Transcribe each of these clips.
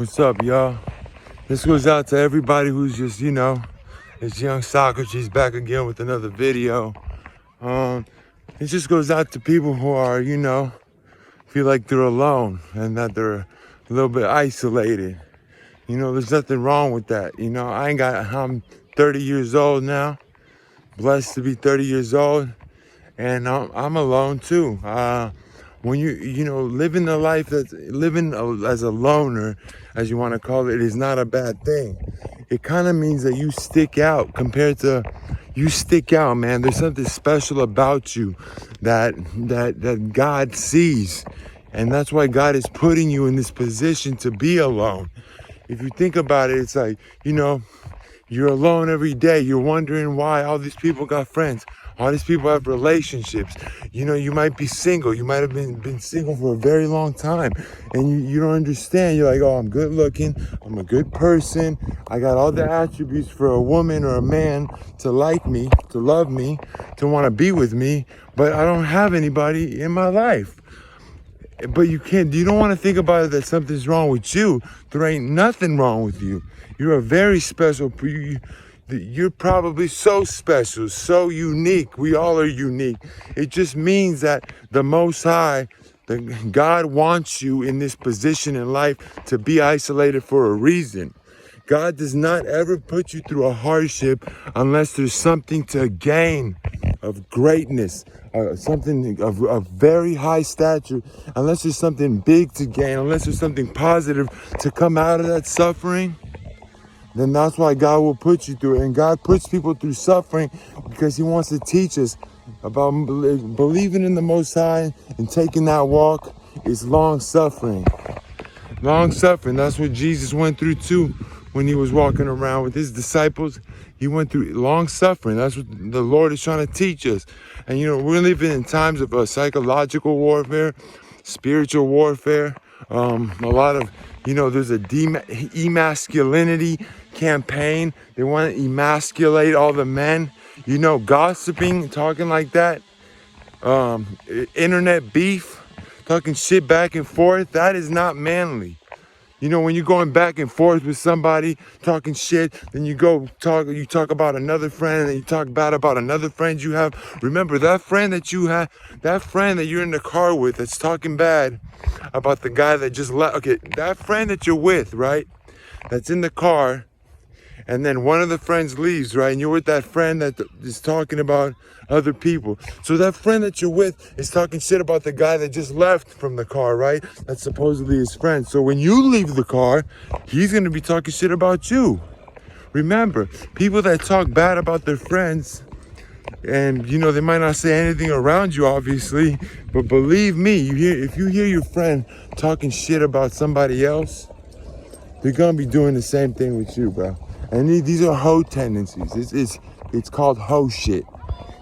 What's up, y'all? This goes out to everybody who's just, it's young Socrates back again with another video. It just goes out to people who are, feel like they're alone and that they're a little bit isolated. There's nothing wrong with that. I'm 30 years old now, blessed to be 30 years old, and I'm alone too. When living the life as a loner, as you want to call it, is not a bad thing. It kind of means that you stick out you stick out, man. There's something special about you that God sees. And that's why God is putting you in this position to be alone. If you think about it, it's like, you're alone every day. You're wondering why all these people got friends. All these people have relationships. You might be single. You might have been single for a very long time. And you don't understand. You're like, oh, I'm good looking. I'm a good person. I got all the attributes for a woman or a man to like me, to love me, to want to be with me. But I don't have anybody in my life. But you don't want to think about it that something's wrong with you. There ain't nothing wrong with you. You're a very special, you're probably so special, so unique. We all are unique. It just means that the Most High, God wants you in this position in life to be isolated for a reason. God does not ever put you through a hardship unless there's something to gain of greatness, something of very high stature, unless there's something big to gain, unless there's something positive to come out of that suffering. Then that's why God will put you through it. And God puts people through suffering because he wants to teach us about believing in the Most High and taking that walk is long suffering. Long suffering, that's what Jesus went through too when he was walking around with his disciples. He went through long suffering. That's what the Lord is trying to teach us. And we're living in times of psychological warfare, spiritual warfare. A lot of, there's a emasculinity campaign. They want to emasculate all the men. Gossiping, talking like that. Internet beef, talking shit back and forth. That is not manly. When you're going back and forth with somebody, talking shit, then you talk about another friend, and then you talk bad about another friend you have. Remember, that friend that you're in the car with that's talking bad about the guy that just left. Okay, that friend that you're with, right? That's in the car, and then one of the friends leaves, right? And you're with that friend that is talking about other people. So that friend that you're with is talking shit about the guy that just left from the car, right? That's supposedly his friend. So when you leave the car, he's going to be talking shit about you. Remember, people that talk bad about their friends, and they might not say anything around you, obviously, but believe me, if you hear your friend talking shit about somebody else, they're going to be doing the same thing with you, bro. And these are hoe tendencies. It's called hoe shit.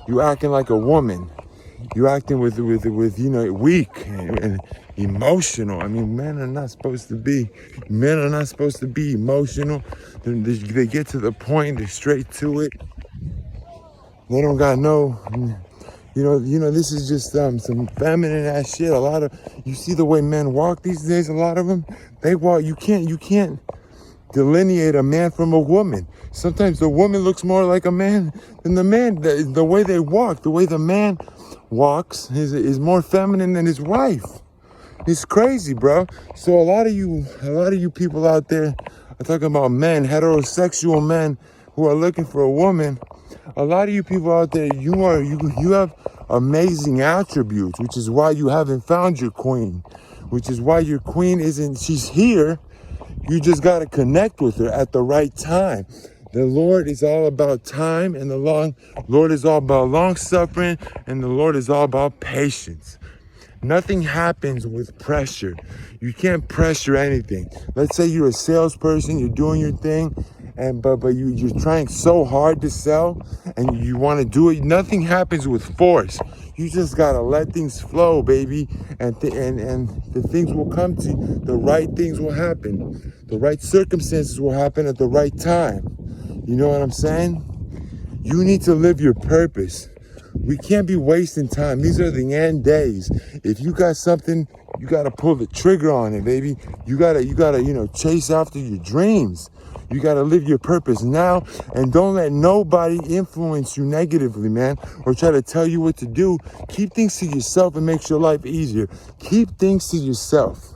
You acting like a woman. You acting with weak and emotional. I mean, men are not supposed to be emotional. They get to the point. They're straight to it. They don't got no. This is just some feminine ass shit. You see the way men walk these days. A lot of them, they walk. You can't delineate a man from a woman. Sometimes the woman looks more like a man than the man. The way they walk, the way the man walks is more feminine than his wife. It's crazy, bro. So a lot of you people out there are talking about men, heterosexual men who are looking for a woman. A lot of you people out there, you have amazing attributes, which is why you haven't found your queen, which is why your queen she's here. You just got to connect with her at the right time. The Lord is all about time, and the Lord is all about long suffering, and the Lord is all about patience. Nothing happens with pressure. You can't pressure anything. Let's say you're a salesperson, you're doing your thing, but you're trying so hard to sell, and you want to do it. Nothing happens with force. You just gotta let things flow, baby, and the things will come to you. The right things will happen. The right circumstances will happen at the right time. You know what I'm saying? You need to live your purpose. We can't be wasting time. These are the end days. If you got something you gotta pull the trigger on it, baby. You gotta, chase after your dreams. You gotta live your purpose now, and don't let nobody influence you negatively, man, or try to tell you what to do. Keep things to yourself. It makes your life easier. Keep things to yourself.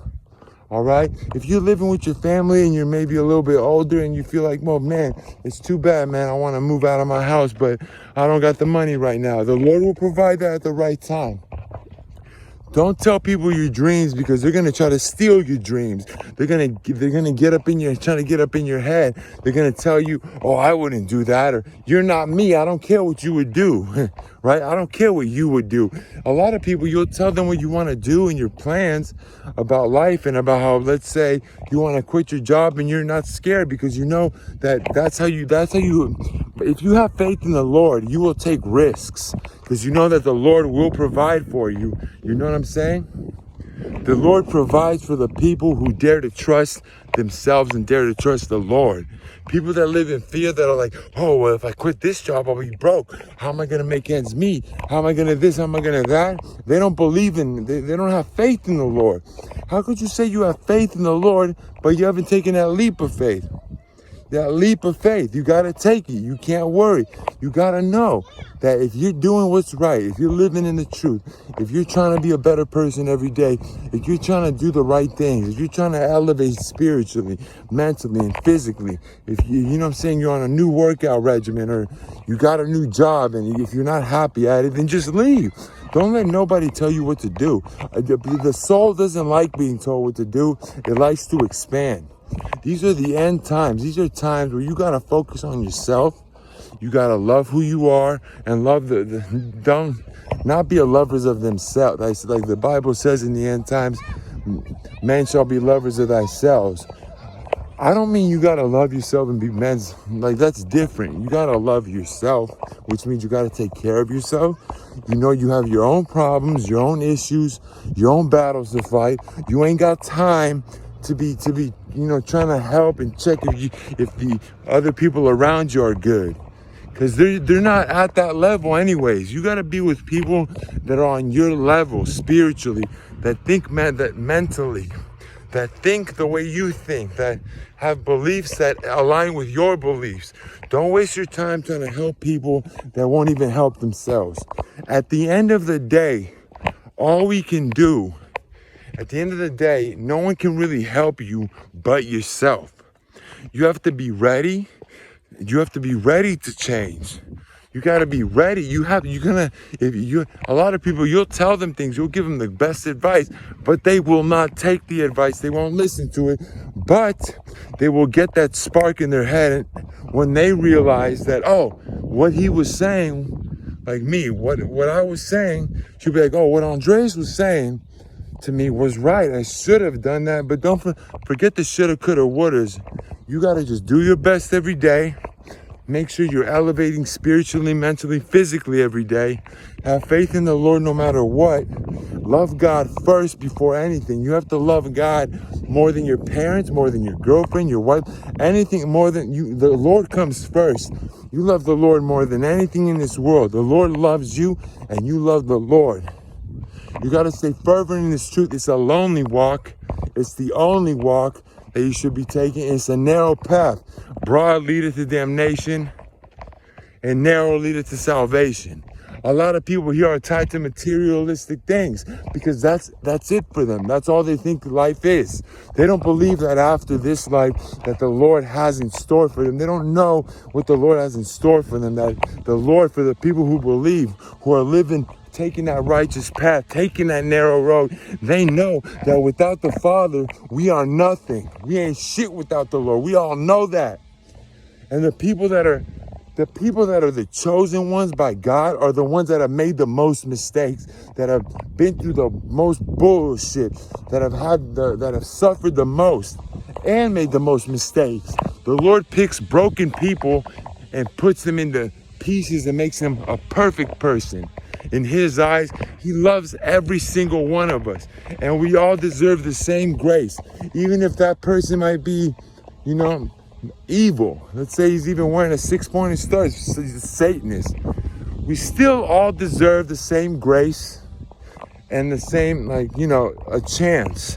All right? If you're living with your family and you're maybe a little bit older and you feel like, well, man, it's too bad, man. I want to move out of my house, but I don't got the money right now. The Lord will provide that at the right time. Don't tell people your dreams, because they're gonna try to steal your dreams. They're gonna get up in your, trying to get up in your head. They're gonna tell you, oh, I wouldn't do that, or you're not me. I don't care what you would do, right? I don't care what you would do. A lot of people, you'll tell them what you want to do and your plans about life, and about how, let's say, you want to quit your job and you're not scared, because you know that's how you. If you have faith in the Lord, you will take risks, because you know that the Lord will provide for you. You know what I'm saying? The Lord provides for the people who dare to trust themselves and dare to trust the Lord. People that live in fear, that are like, oh, well, if I quit this job, I'll be broke. How am I going to make ends meet? How am I going to this? How am I going to that? They don't believe they don't have faith in the Lord. How could you say you have faith in the Lord, but you haven't taken that leap of faith? That leap of faith, you got to take it. You can't worry. You got to know that if you're doing what's right, if you're living in the truth, if you're trying to be a better person every day, if you're trying to do the right things, if you're trying to elevate spiritually, mentally, and physically, if you know what I'm saying, you're on a new workout regimen, or you got a new job, and if you're not happy at it, then just leave. Don't let nobody tell you what to do. The soul doesn't like being told what to do. It likes to expand. These are the end times. These are times where you got to focus on yourself. You got to love who you are, and love don't not be a lovers of themselves. Like the Bible says, in the end times, men shall be lovers of thyself. I don't mean you got to love yourself and be men's, like, that's different. You got to love yourself, which means you got to take care of yourself. You know, you have your own problems, your own issues, your own battles to fight. You ain't got time to be trying to help and check if the other people around you are good, because they're not at that level anyways. You got to be with people that are on your level spiritually, that think mentally, that think the way you think, that have beliefs that align with your beliefs. Don't waste your time trying to help people that won't even help themselves. At the end of the day, all we can do, at the end of the day, no one can really help you but yourself. You have to be ready. You have to be ready to change. You got to be ready. A lot of people, you'll tell them things, you'll give them the best advice, but they will not take the advice. They won't listen to it, but they will get that spark in their head when they realize that, oh, what he was saying, like me, what I was saying, she'll be like, oh, what Andres was saying to me was right. I should have done that. But don't forget the shoulda, coulda, wouldas. You got to just do your best every day. Make sure you're elevating spiritually, mentally, physically every day. Have faith in the Lord no matter what. Love God first before anything. You have to love God more than your parents, more than your girlfriend, your wife, anything more than you. The Lord comes first. You love the Lord more than anything in this world. The Lord loves you, and you love the Lord. You got to stay fervent in this truth. It's a lonely walk. It's the only walk that you should be taking. It's a narrow path. Broad leadeth to damnation, and narrow leadeth to salvation. A lot of people here are tied to materialistic things, because that's it for them. That's all they think life is. They don't believe that after this life that the Lord has in store for them. They don't know what the Lord has in store for them. That the Lord, for the people who believe, who are living, taking that righteous path, taking that narrow road, they know that without the Father, we are nothing. We ain't shit without the Lord. We all know that. And the people that are the chosen ones by God are the ones that have made the most mistakes, that have been through the most bullshit, that have suffered the most and made the most mistakes. The Lord picks broken people and puts them into pieces and makes them a perfect person. In his eyes, he loves every single one of us, and we all deserve the same grace. Even if that person might be, evil. Let's say he's even wearing a 6-pointed star, he's a Satanist. We still all deserve the same grace and the same, like, you know, a chance.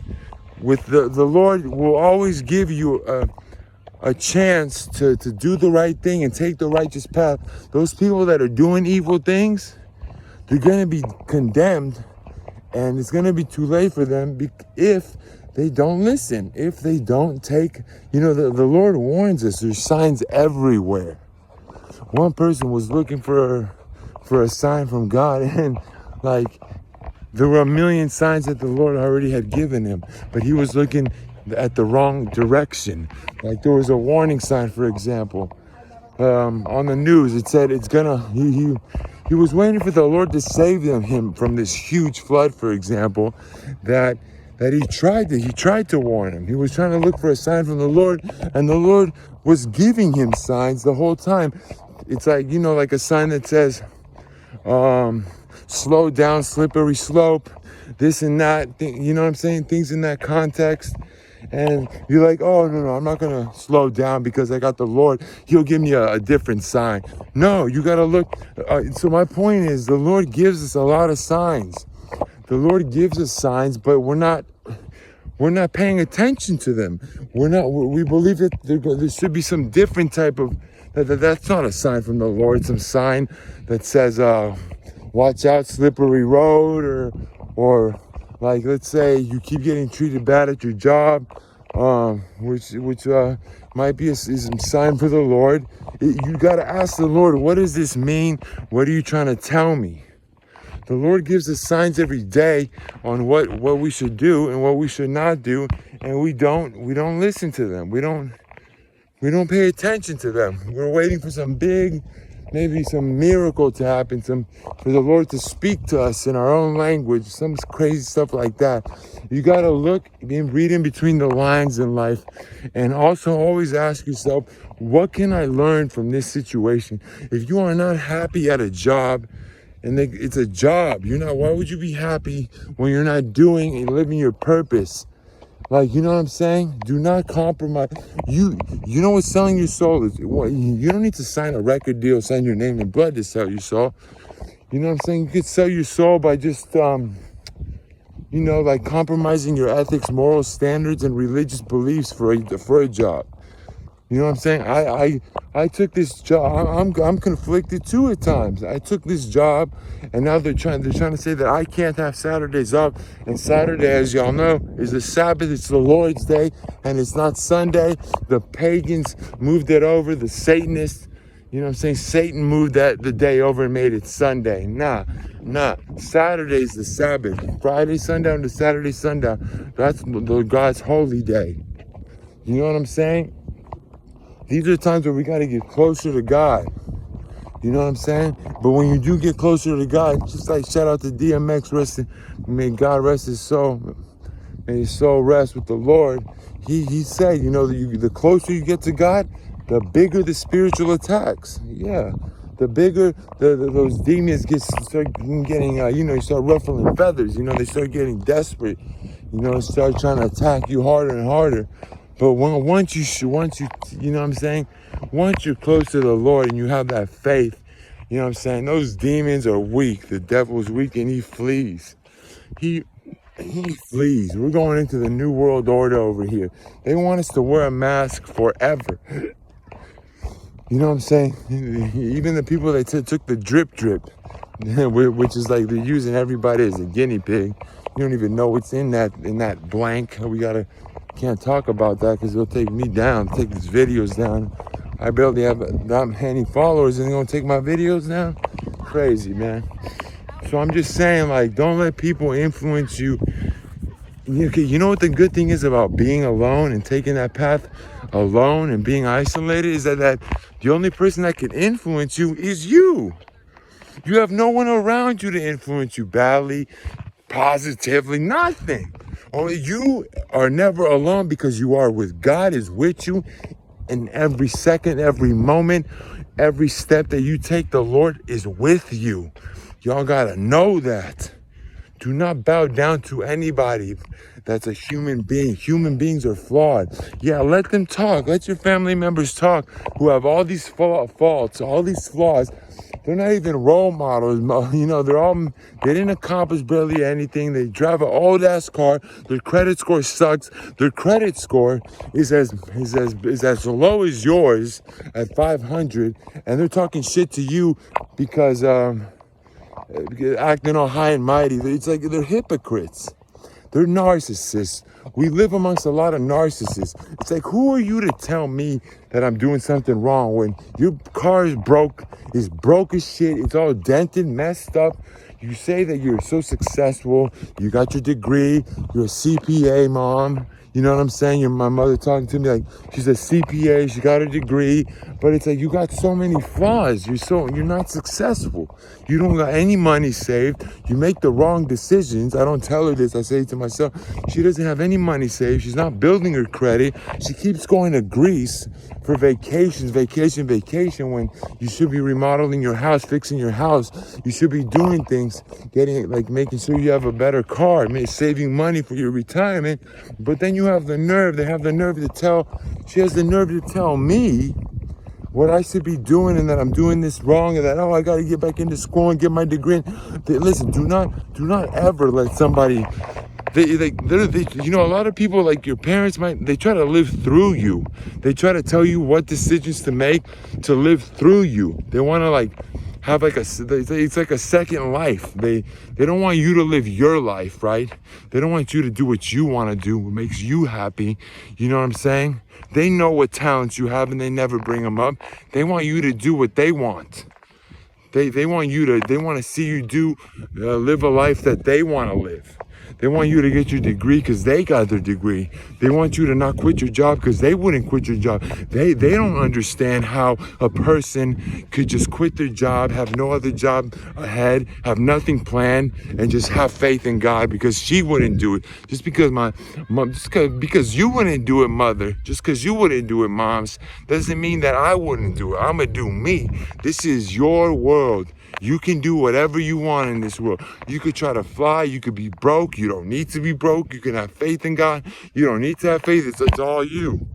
With the Lord will always give you a chance to do the right thing and take the righteous path. Those people that are doing evil things, they're going to be condemned, and it's going to be too late for them if they don't listen, if they don't take, you know, the Lord warns us, there's signs everywhere. One person was looking for a sign from God, and like, there were a million signs that the Lord already had given him, but he was looking at the wrong direction. Like, there was a warning sign, for example, on the news. It said it's gonna, he was waiting for the Lord to save him from this huge flood, for example, that he tried to warn him. He was trying to look for a sign from the Lord, and the Lord was giving him signs the whole time. It's like, you know, like a sign that says, slow down, slippery slope, this and that, you know what I'm saying? Things in that context. And you're like, oh, no, I'm not going to slow down because I got the Lord. He'll give me a different sign. No, you got to look. So my point is, the Lord gives us a lot of signs. The Lord gives us signs, but we're not paying attention to them. We believe that there should be some different type of, that's not a sign from the Lord, some sign that says, watch out, slippery road, or like, let's say you keep getting treated bad at your job, which might be a sign for the Lord. You got to ask the Lord, what does this mean? What are you trying to tell me? The Lord gives us signs every day on what we should do and what we should not do, and we don't listen to them. We don't pay attention to them. We're waiting for some big, maybe some miracle to happen, for the Lord to speak to us in our own language, some crazy stuff like that. You got to read in between the lines in life, and also always ask yourself, what can I learn from this situation? If you are not happy at a job, and it's a job, why would you be happy when you're not doing and living your purpose? Like, you know what I'm saying? Do not compromise. You know what selling your soul is? You don't need to sign a record deal, sign your name and blood to sell your soul. You know what I'm saying? You could sell your soul by just, like compromising your ethics, moral standards, and religious beliefs for a job. You know what I'm saying? I took this job. I'm conflicted too at times. I took this job, and now they're trying to say that I can't have Saturdays off. And Saturday, as y'all know, is the Sabbath. It's the Lord's day, and it's not Sunday. The pagans moved it over. The Satanists, you know what I'm saying? Satan moved the day over and made it Sunday. Nah. Saturday's the Sabbath. Friday sundown to Saturday sundown. That's God's holy day. You know what I'm saying? These are times where we got to get closer to God. You know what I'm saying? But when you do get closer to God, just like shout out to DMX, may God rest his soul. May his soul rest with the Lord. He said, the closer you get to God, the bigger the spiritual attacks. Yeah. The bigger those demons start getting, you start ruffling feathers. They start getting desperate. Start trying to attack you harder and harder. But once you you know what I'm saying? Once you're close to the Lord and you have that faith, you know what I'm saying? Those demons are weak. The devil is weak and he flees. He flees. We're going into the new world order over here. They want us to wear a mask forever. You know what I'm saying? Even the people that took the drip, which is like they're using everybody as a guinea pig. You don't even know what's in that blank. Can't talk about that because it'll take me down, take these videos down. I barely have that many followers and they're gonna take my videos down. Crazy, man. So I'm just saying, like, don't let people influence you. You know what the good thing is about being alone and taking that path alone and being isolated is that the only person that can influence you is you. You have no one around you to influence you badly, positively, nothing. Only you are never alone because you are with God is with you in every second, every moment, every step that you take, the Lord is with you. Y'all gotta know that. Do not bow down to anybody that's a human being. Human beings are flawed. Yeah, let them talk. Let your family members talk who have all these faults, all these flaws. They're not even role models. They didn't accomplish barely anything. They drive an old ass car. Their credit score sucks. Their credit score is as low as yours at 500, and they're talking shit to you because acting all high and mighty. It's like they're hypocrites. They're narcissists. We live amongst a lot of narcissists. It's like, who are you to tell me that I'm doing something wrong when your car is broke as shit, it's all dented, messed up. You say that you're so successful, you got your degree, you're a CPA, mom. You know what I'm saying? My mother talking to me like she's a CPA, she got a degree, but it's like you got so many flaws. You're not successful. You don't got any money saved. You make the wrong decisions. I don't tell her this. I say it to myself. She doesn't have any money saved. She's not building her credit. She keeps going to Greece for vacation, when you should be remodeling your house, fixing your house. You should be doing things, making sure you have a better car, saving money for your retirement. But then she has the nerve to tell me what I should be doing and that I'm doing this wrong and that, I got to get back into school and get my degree. Listen, do not ever let somebody, a lot of people, like your parents they try to live through you. They try to tell you what decisions to make to live through you. They want to have it's like a second life. They don't want you to live your life, right? They don't want you to do what you want to do, what makes you happy. You know what I'm saying? They know what talents you have and they never bring them up. They want you to do what they want. They want to see you live a life that they want to live. They want you to get your degree because they got their degree. They want you to not quit your job because they wouldn't quit your job. They don't understand how a person could just quit their job, have no other job ahead, have nothing planned, and just have faith in God because she wouldn't do it. Just because because you wouldn't do it, mother. Just because you wouldn't do it, moms, doesn't mean that I wouldn't do it. I'm going to do me. This is your world. You can do whatever you want in this world. You could try to fly. You could be broke. You don't need to be broke. You can have faith in God. You don't need to have faith. It's all you.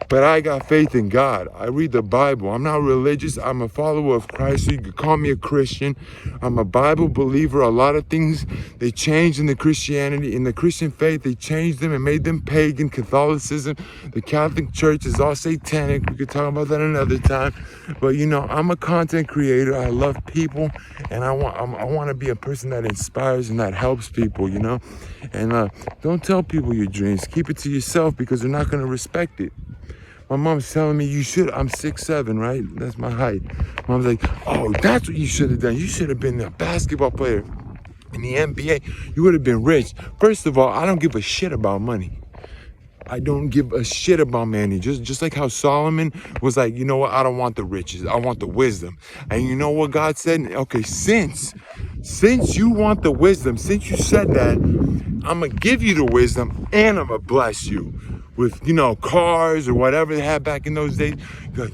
But I got faith in God. I read the Bible. I'm not religious. I'm a follower of Christ. So you could call me a Christian. I'm a Bible believer. A lot of things they changed in the Christian faith. They changed them and made them pagan. Catholicism, the Catholic Church is all satanic. We could talk about that another time. But I'm a content creator. I love people, and I want to be a person that inspires and that helps people. And don't tell people your dreams. Keep it to yourself because they're not going to respect it. My mom's telling me I'm 6'7", right? That's my height. Mom's like, oh, that's what you should have done. You should have been a basketball player in the NBA. You would have been rich. First of all, I don't give a shit about money. I don't give a shit about money. Just like how Solomon was like, you know what? I don't want the riches. I want the wisdom. And you know what God said? Okay, since you want the wisdom, since you said that, I'm going to give you the wisdom and I'm going to bless you with, cars or whatever they had back in those days,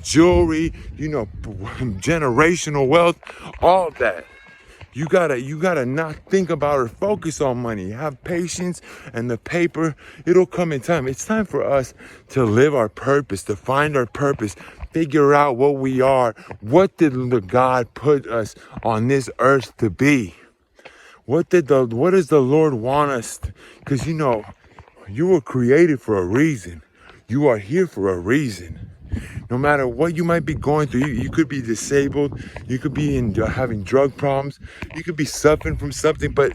jewelry, generational wealth, all that. You gotta not think about or focus on money. Have patience, and the paper, it'll come in time. It's time for us to live our purpose, to find our purpose, figure out what we are. What did the God put us on this earth to be? What does the Lord want us? Because you were created for a reason. You are here for a reason. No matter what you might be going through, you could be disabled, you could be having drug problems, you could be suffering from something, but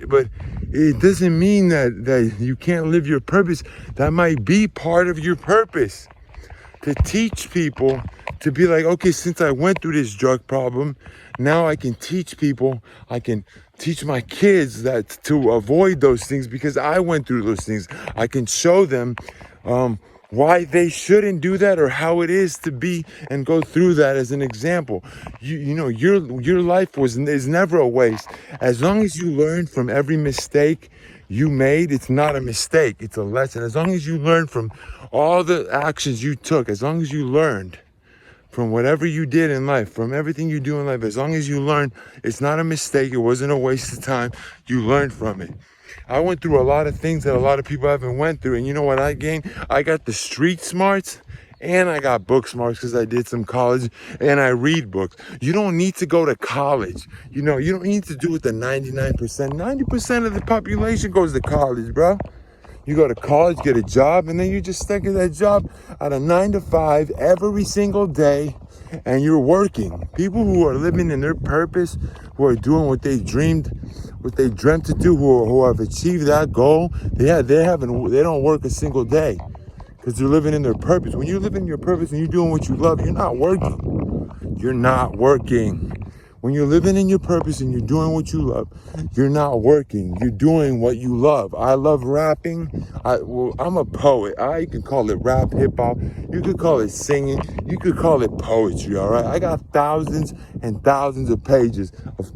it doesn't mean that you can't live your purpose. That might be part of your purpose. To teach people, to be like, okay, since I went through this drug problem, now I can teach people, I can teach my kids that to avoid those things because I went through those things. I can show them why they shouldn't do that or how it is to be and go through that as an example. Your life is never a waste. As long as you learn from every mistake you made, it's not a mistake, it's a lesson. As long as you learn from all the actions you took, as long as you learned from whatever you did in life, from everything you do in life, as long as you learned, it's not a mistake, it wasn't a waste of time, you learned from it. I went through a lot of things that a lot of people haven't went through, and you know what I gained? I got the street smarts and I got book smarts because I did some college and I read books. You don't need to go to college. You know, you don't need to do it the 99%. 90% of the population goes to college, bro. You go to college, get a job, and then you just stick at that job at a 9 to 5 every single day, and you're working. People who are living in their purpose, who are doing what they dreamed to do, who have achieved that goal, they don't work a single day because they're living in their purpose. When you live in your purpose and you're doing what you love, you're not working. You're not working. When you're living in your purpose and you're doing what you love, you're not working. You're doing what you love. I love rapping. I'm a poet. You can call it rap, hip hop. You could call it singing. You could call it poetry, all right? I got thousands and thousands of pages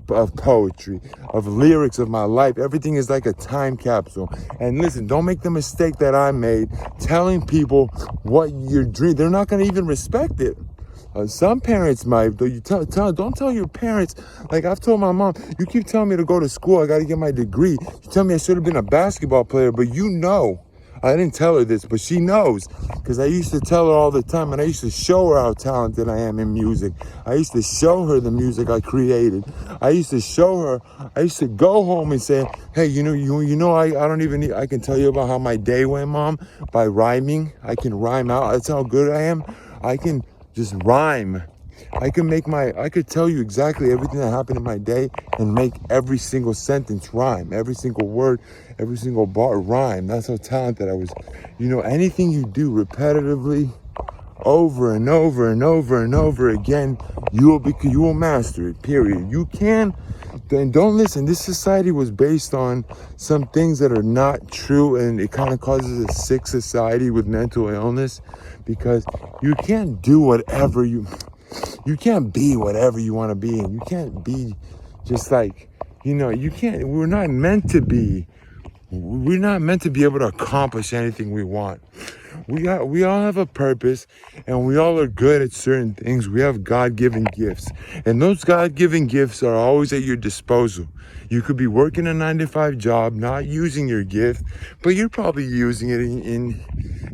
of poetry, of lyrics of my life. Everything is like a time capsule. And listen, don't make the mistake that I made telling people what your dream. They're not going to even respect it. Some parents might, though. Don't tell your parents. Like I've told my mom, you keep telling me to go to school. I got to get my degree. You tell me I should have been a basketball player, but you know, I didn't tell her this, but she knows because I used to tell her all the time, and I used to show her how talented I am in music. I used to show her the music I created. I used to show her. I used to go home and say, "Hey, you know, I don't even need. I can tell you about how my day went, Mom, by rhyming. I can rhyme out. That's how good I am. I can." Just rhyme. I could tell you exactly everything that happened in my day and make every single sentence rhyme, every single word, every single bar rhyme. That's how talented I was. You know, anything you do repetitively, over and over and over and over again, you will master it, period. You can, then don't listen. This society was based on some things that are not true, and it kind of causes a sick society with mental illness because you can't do whatever you can't be whatever you want to be, and you can't be just like, we're not meant to be able to accomplish anything we want. We all have a purpose, and we all are good at certain things. We have God-given gifts, and those God-given gifts are always at your disposal. You could be working a 9-to-5 job, not using your gift, but you're probably using it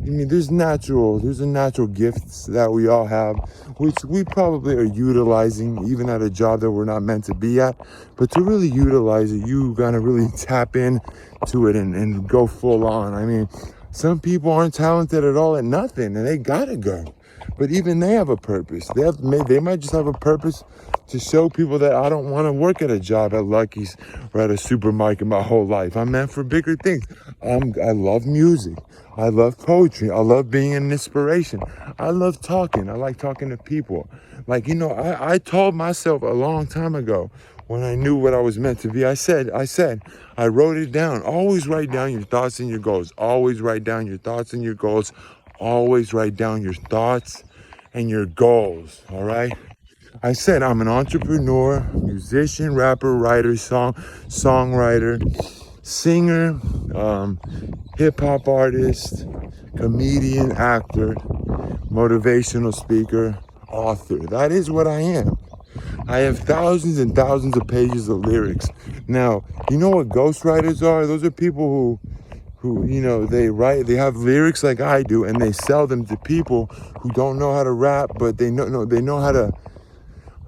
there's a natural gifts that we all have, which we probably are utilizing even at a job that we're not meant to be at. But to really utilize it, you gotta really tap in to it and go full on. I mean, some people aren't talented at all at nothing, and they gotta go. But even they have a purpose. They might just have a purpose to show people that I don't want to work at a job at Lucky's or at a supermarket my whole life. I'm meant for bigger things. I love music. I love poetry. I love being an inspiration. I love talking. I like talking to people. Like, I told myself a long time ago when I knew what I was meant to be, I wrote it down. Always write down your thoughts and your goals. Always write down your thoughts and your goals. Always write down your thoughts and your goals, all right? I said I'm an entrepreneur, musician, rapper, writer, songwriter, singer, hip-hop artist, comedian, actor, motivational speaker, author. That is what I am. I have thousands and thousands of pages of lyrics. Now, you know what ghostwriters are? Those are people who they have lyrics like I do, and they sell them to people who don't know how to rap, but they know how to.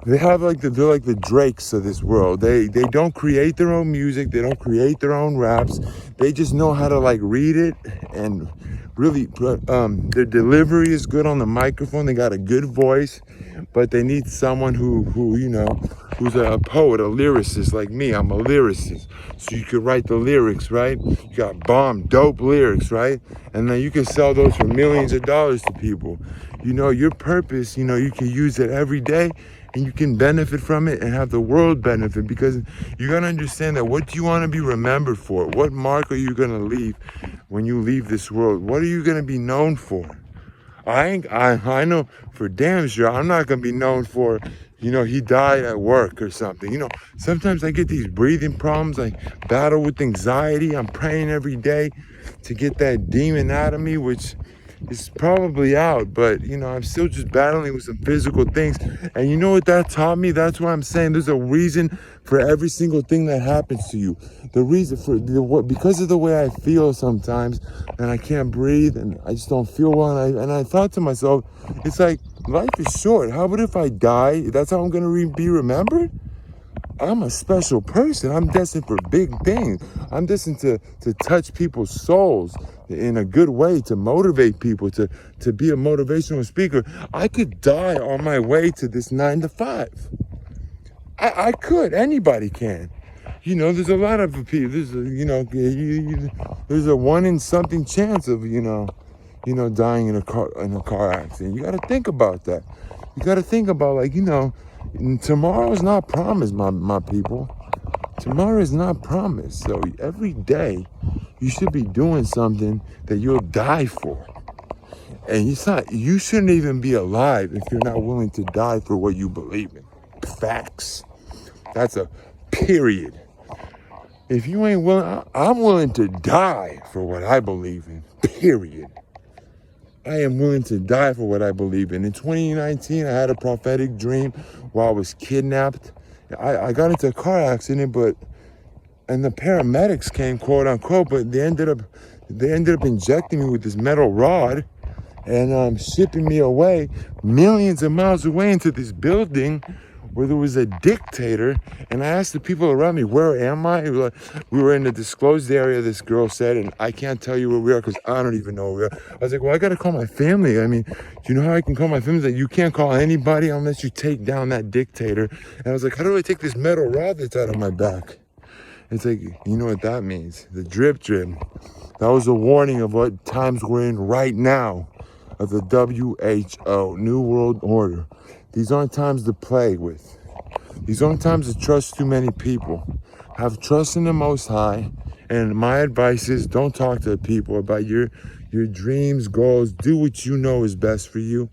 They're like the Drakes of this world. They don't create their own music. They don't create their own raps. They just know how to like read it, and really their delivery is good on the microphone. They got a good voice, but they need someone who's a poet, a lyricist like me. I'm a lyricist, so you could write the lyrics, right? You got dope lyrics, right? And then you can sell those for millions of dollars to people. Your purpose, you can use it every day, and you can benefit from it and have the world benefit, because you gotta understand that what do you want to be remembered for? What mark are you gonna leave when you leave this world? What are you gonna be known for? I know for damn sure I'm not gonna be known for, he died at work or something. Sometimes I get these breathing problems. I battle with anxiety. I'm praying every day to get that demon out of me, which is probably out, but you know, I'm still just battling with some physical things. And you know what that taught me? That's why I'm saying there's a reason for every single thing that happens to you. The reason for because of the way I feel sometimes, and I can't breathe, and I just don't feel well. And I thought to myself, it's like life is short. How about if I die? That's how I'm gonna be remembered. I'm a special person. I'm destined for big things. I'm destined to touch people's souls in a good way, to motivate people, to be a motivational speaker. I could die on my way to this 9 to 5. I could. Anybody can. You know, there's a lot of people. There's there's a 1 in something chance of dying in a car accident. You got to think about that. You got to think about, like, tomorrow's not promised, my people. Tomorrow is not promised. So every day you should be doing something that you'll die for. And you shouldn't even be alive if you're not willing to die for what you believe in. Facts. That's a period. If you ain't willing, I'm willing to die for what I believe in. Period. I am willing to die for what I believe in. In 2019, I had a prophetic dream where I was kidnapped. I got into a car accident, and the paramedics came, quote unquote, but they ended up injecting me with this metal rod and shipping me away, millions of miles away, into this building where there was a dictator. And I asked the people around me, where am I? We were in the disclosed area, this girl said, and I can't tell you where we are because I don't even know where we are. I was like, well, I got to call my family. I mean, do you know how I can call my family? That you can't call anybody unless you take down that dictator. And I was like, how do I take this metal rod that's out of my back? It's like, you know what that means? The drip drip. That was a warning of what times we're in right now, of the WHO, New World Order. These aren't times to play with. These aren't times to trust too many people. Have trust in the Most High. And my advice is, don't talk to people about your dreams, goals. Do what you know is best for you.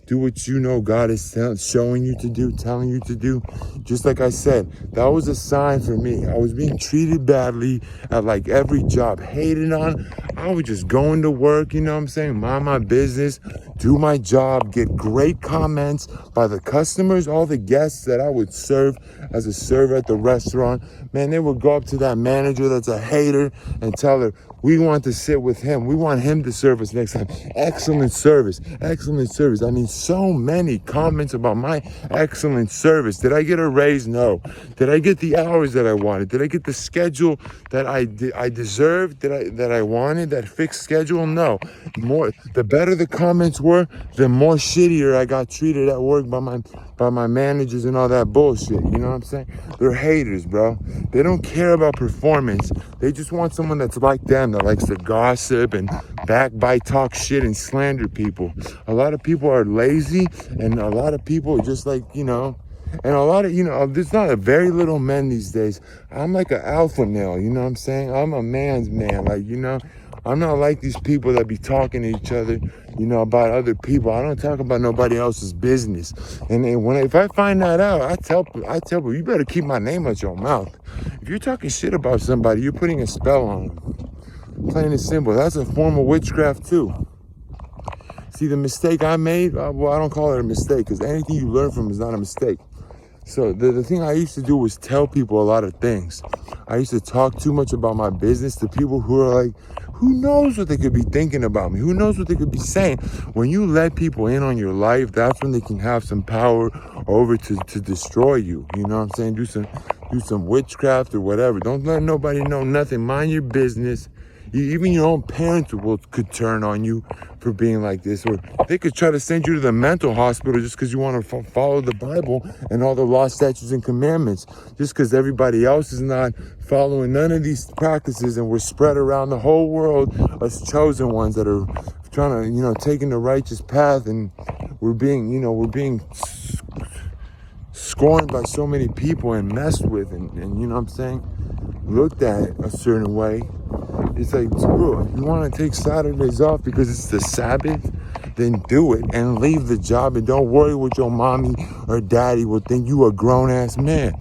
Do what you know God is showing you to do, telling you to do. Just like I said, that was a sign for me. I was being treated badly at like every job, hated on. I was just going to work, you know what I'm saying? Mind my business, do my job, get great comments by the customers, all the guests that I would serve as a server at the restaurant. Man, they would go up to that manager that's a hater and tell her, we want to sit with him. We want him to serve us next time. Excellent service. Excellent service. I mean, so many comments about my excellent service. Did I get a raise? No. Did I get the hours that I wanted? Did I get the schedule that I deserved, that I wanted, that fixed schedule? No. The better the comments were, the more shittier I got treated at work by my managers and all that bullshit. You know what I'm saying? They're haters, bro. They don't care about performance. They just want someone that's like them, that likes to gossip and backbite, talk shit, and slander people. A lot of people are lazy, and a lot of people are just like, and a lot of, there's not a very little men these days. I'm like an alpha male, you know what I'm saying? I'm a man's man, like, I'm not like these people that be talking to each other, about other people. I don't talk about nobody else's business. And if I find that out, I tell people, you better keep my name out your mouth. If you're talking shit about somebody, you're putting a spell on them. Plain and simple. That's a form of witchcraft too. See, the mistake I made, well, I don't call it a mistake, because anything you learn from is not a mistake. So the thing I used to do was tell people a lot of things. I used to talk too much about my business to people who are like, who knows what they could be thinking about me? Who knows what they could be saying? When you let people in on your life, that's when they can have some power over to destroy you. You know what I'm saying? Do some witchcraft or whatever. Don't let nobody know nothing. Mind your business. Even your own parents could turn on you for being like this, or they could try to send you to the mental hospital just because you want to follow the Bible and all the law, statutes, and commandments, just because everybody else is not following none of these practices, and we're spread around the whole world as chosen ones that are trying to, taking the righteous path, and we're being scorned by so many people and messed with, and you know what I'm saying, looked at a certain way. It's like, bro, if you want to take Saturdays off because it's the Sabbath, then do it and leave the job, and don't worry what your mommy or daddy will think. You a grown-ass man.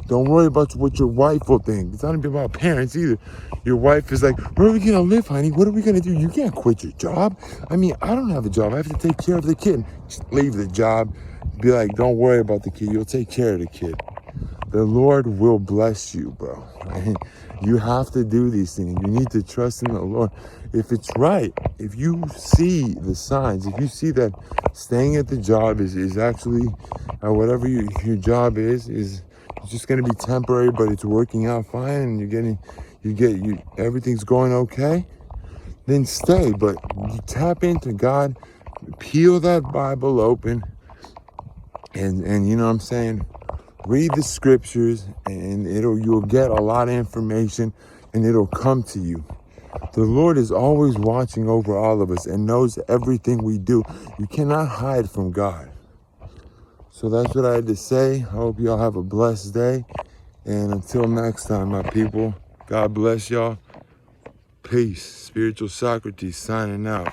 Don't worry about what your wife will think. It's not even about parents either. Your wife is like, where are we gonna live, honey? What are we gonna do? You can't quit your job. I mean, I don't have a job. I have to take care of the kid. Just leave the job. Be like, don't worry about the kid. You'll take care of the kid. The Lord will bless you, bro. Right? You have to do these things. You need to trust in the Lord. If it's right, if you see the signs, if you see that staying at the job is actually, whatever your job is just going to be temporary, but it's working out fine, and everything's going okay, then stay. But you tap into God, peel that Bible open, and you know what I'm saying, read the scriptures, and you'll get a lot of information, and it'll come to you. The Lord is always watching over all of us and knows everything we do. You cannot hide from God. So that's what I had to say. I hope y'all have a blessed day. And until next time, my people, God bless y'all. Peace. Spiritual Socrates signing out.